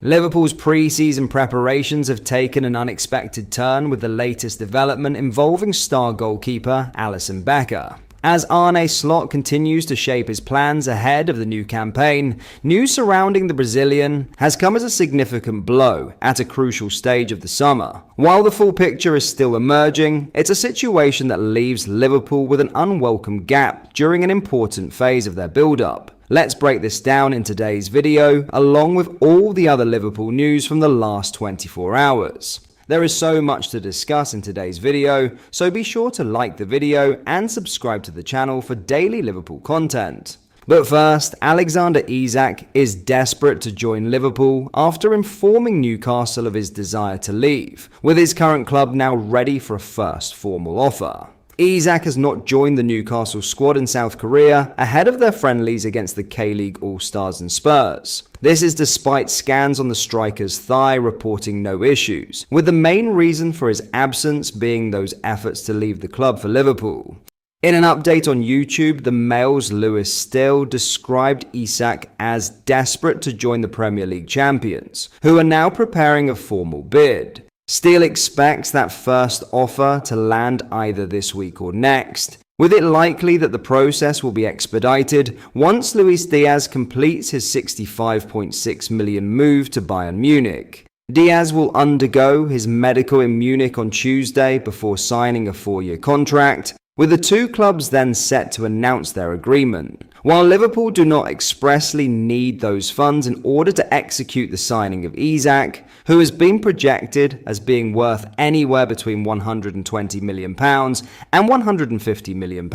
Liverpool's pre-season preparations have taken an unexpected turn with the latest development involving star goalkeeper Alisson Becker. As Arne Slot continues to shape his plans ahead of the new campaign, news surrounding the Brazilian has come as a significant blow at a crucial stage of the summer. While the full picture is still emerging, it's a situation that leaves Liverpool with an unwelcome gap during an important phase of their build-up. Let's break this down in today's video, along with all the other Liverpool news from the last 24 hours. There is so much to discuss in today's video, so be sure to like the video and subscribe to the channel for daily Liverpool content. But first, Alexander Isak is desperate to join Liverpool after informing Newcastle of his desire to leave, with his current club now ready for a first formal offer. Isak has not joined the Newcastle squad in South Korea ahead of their friendlies against the K-League All-Stars and Spurs. This is despite scans on the striker's thigh reporting no issues, with the main reason for his absence being those efforts to leave the club for Liverpool. In an update on YouTube, the Mail's Lewis Still described Isak as desperate to join the Premier League champions, who are now preparing a formal bid. Steele expects that first offer to land either this week or next, with it likely that the process will be expedited once Luis Diaz completes his £65.6 million move to Bayern Munich. Diaz will undergo his medical in Munich on Tuesday before signing a 4-year contract, with the two clubs then set to announce their agreement. While Liverpool do not expressly need those funds in order to execute the signing of Isak, who has been projected as being worth anywhere between £120 million and £150 million,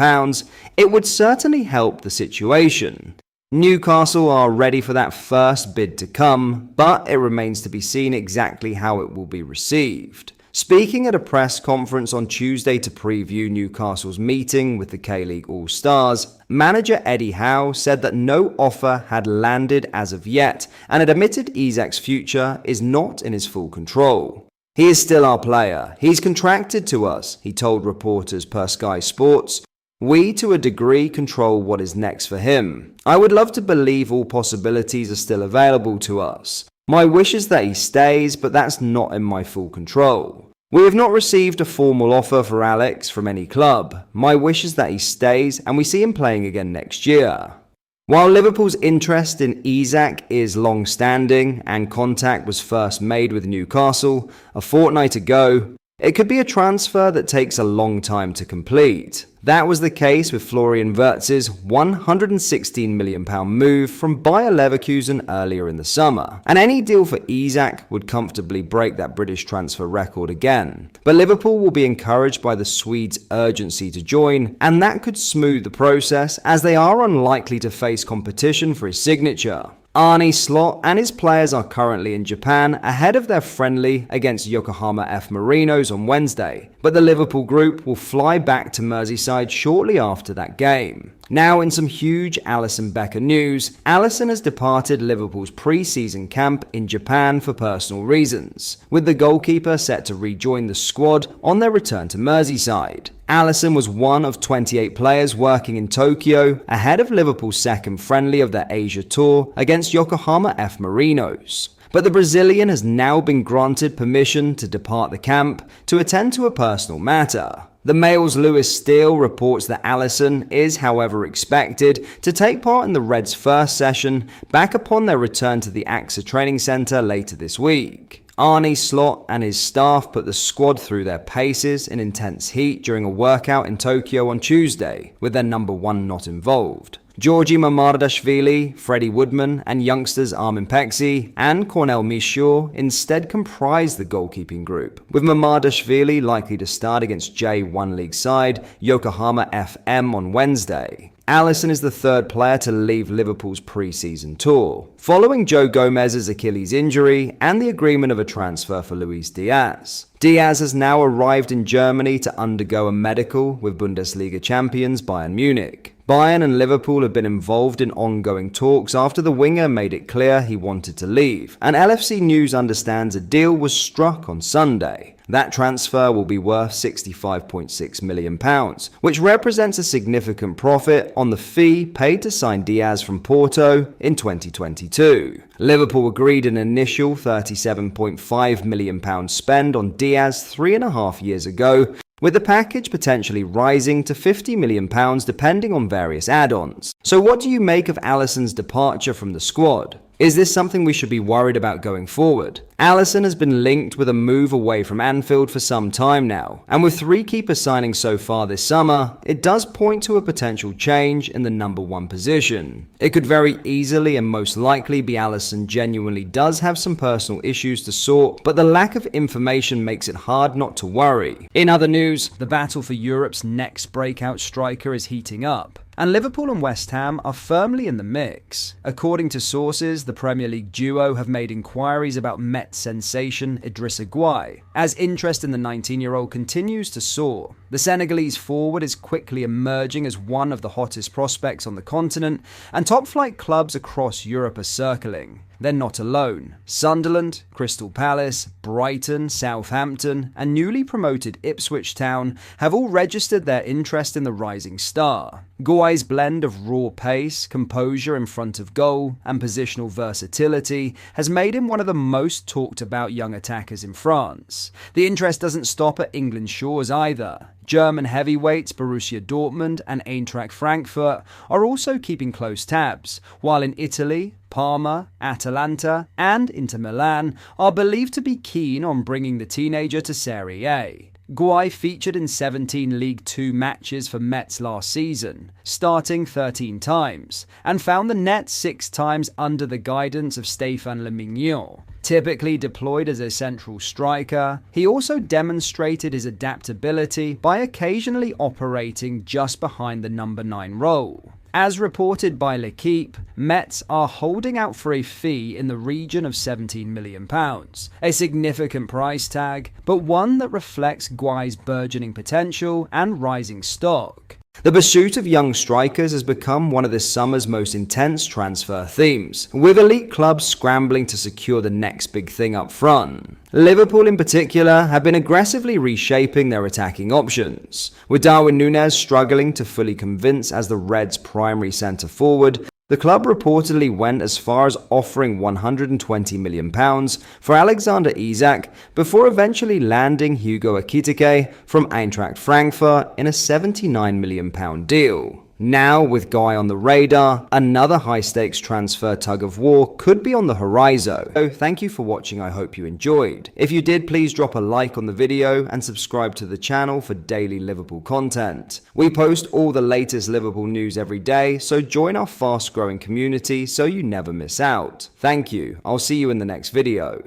it would certainly help the situation. Newcastle are ready for that first bid to come, but it remains to be seen exactly how it will be received. Speaking at a press conference on Tuesday to preview Newcastle's meeting with the K-League All-Stars, manager Eddie Howe said that no offer had landed as of yet and had admitted Isak's future is not in his full control. "He is still our player. He's contracted to us," he told reporters per Sky Sports. "We, to a degree, control what is next for him. I would love to believe all possibilities are still available to us. My wish is that he stays, but that's not in my full control. We have not received a formal offer for Alex from any club. My wish is that he stays and we see him playing again next year." While Liverpool's interest in Isak is long-standing and contact was first made with Newcastle a fortnight ago, it could be a transfer that takes a long time to complete. That was the case with Florian Wirtz's £116 million move from Bayer Leverkusen earlier in the summer, and any deal for Isak would comfortably break that British transfer record again. But Liverpool will be encouraged by the Swedes' urgency to join, and that could smooth the process as they are unlikely to face competition for his signature. Arne Slot and his players are currently in Japan ahead of their friendly against Yokohama F. Marinos on Wednesday, but the Liverpool group will fly back to Merseyside shortly after that game. Now, in some huge Alisson Becker news, Alisson has departed Liverpool's pre-season camp in Japan for personal reasons, with the goalkeeper set to rejoin the squad on their return to Merseyside. Alisson was one of 28 players working in Tokyo ahead of Liverpool's second friendly of their Asia tour against Yokohama F. Marinos. But the Brazilian has now been granted permission to depart the camp to attend to a personal matter. The Mail's Lewis Still reports that Alisson is, however, expected to take part in the Reds' first session back upon their return to the AXA training centre later this week. Arne Slot and his staff put the squad through their paces in intense heat during a workout in Tokyo on Tuesday, with their number one not involved. Georgi Mamardashvili, Freddie Woodman, and youngsters Armin Pexi and Cornel Michaud instead comprise the goalkeeping group, with Mamardashvili likely to start against J1 League side Yokohama FM on Wednesday. Alisson is the third player to leave Liverpool's pre-season tour, following Joe Gomez's Achilles injury and the agreement of a transfer for Luis Diaz. Diaz has now arrived in Germany to undergo a medical with Bundesliga champions Bayern Munich. Bayern and Liverpool have been involved in ongoing talks after the winger made it clear he wanted to leave, and LFC News understands a deal was struck on Sunday. That transfer will be worth £65.6 million, which represents a significant profit on the fee paid to sign Diaz from Porto in 2022. Liverpool agreed an initial £37.5 million spend on Diaz 3.5 years ago, with the package potentially rising to £50 million depending on various add-ons. So what do you make of Alisson's departure from the squad? Is this something we should be worried about going forward? Alisson has been linked with a move away from Anfield for some time now, and with 3 keeper signings so far this summer, it does point to a potential change in the number 1 position. It could very easily and most likely be Alisson genuinely does have some personal issues to sort, but the lack of information makes it hard not to worry. In other news, the battle for Europe's next breakout striker is heating up, and Liverpool and West Ham are firmly in the mix. According to sources, the Premier League duo have made inquiries about Met sensation Idris Gueye, as interest in the 19-year-old continues to soar. The Senegalese forward is quickly emerging as one of the hottest prospects on the continent, and top-flight clubs across Europe are circling. They're not alone. Sunderland, Crystal Palace, Brighton, Southampton, and newly promoted Ipswich Town have all registered their interest in the rising star. Gueye's blend of raw pace, composure in front of goal, and positional versatility has made him one of the most talked about young attackers in France. The interest doesn't stop at England's shores either. German heavyweights Borussia Dortmund and Eintracht Frankfurt are also keeping close tabs, while in Italy, Parma, Atalanta, and Inter Milan are believed to be keen on bringing the teenager to Serie A. Gueye featured in 17 League Two matches for Metz last season, starting 13 times, and found the net 6 times under the guidance of Stéphane Le Mignon. Typically deployed as a central striker, he also demonstrated his adaptability by occasionally operating just behind the number 9 role. As reported by L'Equipe, Metz are holding out for a fee in the region of £17 million, a significant price tag, but one that reflects Gueye's burgeoning potential and rising stock. The pursuit of young strikers has become one of this summer's most intense transfer themes, with elite clubs scrambling to secure the next big thing up front. Liverpool in particular have been aggressively reshaping their attacking options, with Darwin Núñez struggling to fully convince as the Reds' primary centre forward. The club reportedly went as far as offering £120 million for Alexander Isak before eventually landing Hugo Ekitike from Eintracht Frankfurt in a £79 million deal. Now, with Gueye on the radar, another high-stakes transfer tug-of-war could be on the horizon. So, thank you for watching, I hope you enjoyed. If you did, please drop a like on the video and subscribe to the channel for daily Liverpool content. We post all the latest Liverpool news every day, so join our fast-growing community so you never miss out. Thank you, I'll see you in the next video.